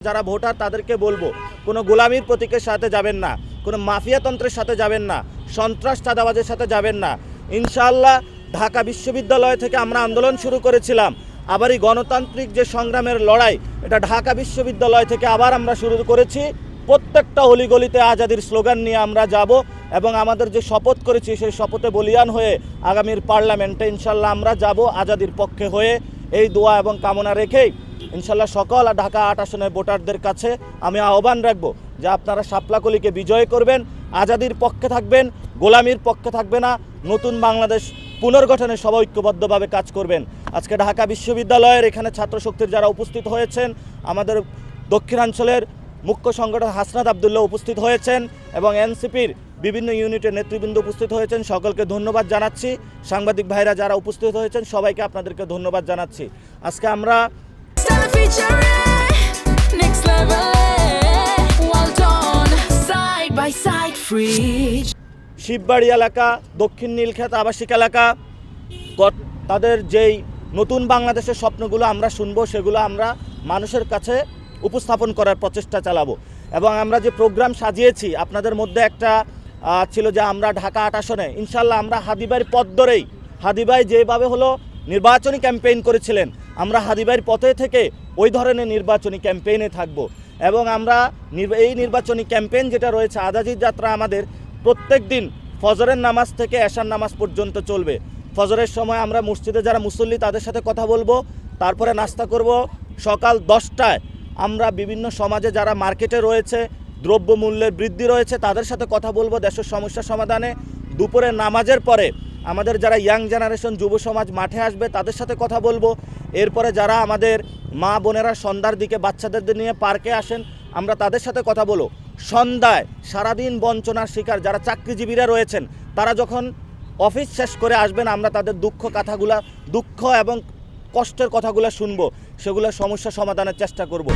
যারা ভোটার তাদেরকে বলবো, কোনো গোলামির প্রতীকের সাথে যাবেন না, কোনো মাফিয়াতন্ত্রের সাথে যাবেন না, সন্ত্রাস চাঁদাবাজের সাথে যাবেন না। ইনশাআল্লাহ ঢাকা বিশ্ববিদ্যালয় থেকে আমরা আন্দোলন শুরু করেছিলাম, আবার এই গণতান্ত্রিক যে সংগ্রামের লড়াই, এটা ঢাকা বিশ্ববিদ্যালয় থেকে আবার আমরা শুরু করেছি। প্রত্যেকটা অলিগলিতে আজাদির স্লোগান নিয়ে আমরা যাব এবং আমাদের যে শপথ করেছি সেই শপথে বলিয়ান হয়ে আগামীর পার্লামেন্টে ইনশাল্লাহ আমরা যাব আজাদির পক্ষে হয়ে। এই দোয়া এবং কামনা রেখেই ইনশাল্লাহ সকল ঢাকা ৮ আসনের ভোটারদের কাছে আমি আহ্বান রাখবো যে আপনারা শাপলাকলিকে বিজয় করবেন, আজাদির পক্ষে থাকবেন, গোলামির পক্ষে থাকবে না, নতুন বাংলাদেশ পুনর্গঠনে সবাই ঐক্যবদ্ধভাবে কাজ করবেন। আজকে ঢাকা বিশ্ববিদ্যালয়ের এখানে ছাত্রশক্তির যারা উপস্থিত হয়েছেন, আমাদের দক্ষিণাঞ্চলের মুখ্য সংগঠক হাসনাত আবদুল্লাহ উপস্থিত হয়েছেন এবং এনসিপির বিভিন্ন ইউনিটের নেতৃবৃন্দ উপস্থিত হয়েছেন, সকলকে ধন্যবাদ জানাচ্ছি। সাংবাদিক ভাইরা যারা উপস্থিত হয়েছেন সবাইকে আপনাদেরকে ধন্যবাদ জানাচ্ছি। আজকে আমরা শিববাড়ি এলাকা, দক্ষিণ নীলক্ষেত আবাসিক এলাকা, তাদের যেই নতুন বাংলাদেশের স্বপ্নগুলো আমরা শুনবো, সেগুলো আমরা মানুষের কাছে উপস্থাপন করার প্রচেষ্টা চালাবো। এবং আমরা যে প্রোগ্রাম সাজিয়েছি, আপনাদের মধ্যে একটা ছিল যে আমরা ঢাকা ৮ আসনে ইনশাল্লাহ আমরা হাদিবাইয়ের পথ ধরেই, হাদিবাই যেভাবে হলো নির্বাচনী ক্যাম্পেইন করেছিলেন, আমরা হাদিবাইয়ের পথে থেকে ওই ধরনের নির্বাচনী ক্যাম্পেইনে থাকব। এবং আমরা এই নির্বাচনী ক্যাম্পেইন যেটা রয়েছে, আজাদির যাত্রা আমাদের প্রত্যেক দিন ফজরের নামাজ থেকে এশার নামাজ পর্যন্ত চলবে। ফজরের সময় আমরা মসজিদে যারা মুসল্লি তাদের সাথে কথা বলবো, তারপরে নাস্তা করব। সকাল 10টায় আমরা বিভিন্ন সমাজে যারা মার্কেটে রয়েছে, দ্রব্যমূল্যের বৃদ্ধি রয়েছে, তাদের সাথে কথা বলবো দেশের সমস্যা সমাধানে। দুপুরে নামাজের পরে আমাদের যারা ইয়াং জেনারেশন যুব সমাজ মাঠে আসবে তাদের সাথে কথা বলবো। এরপরে যারা আমাদের মা বোনেরা সন্ধ্যার দিকে বাচ্চাদের নিয়ে পার্কে আসেন, আমরা তাদের সাথে কথা বলো। সন্ধ্যায় সারাদিন বঞ্চনার শিকার যারা চাকরিজীবীরা রয়েছেন, তারা যখন অফিস শেষ করে আসবেন, আমরা তাদের দুঃখ এবং কষ্টের কথাগুলো শুনবো, সেগুলো সমস্যা সমাধানের চেষ্টা করব।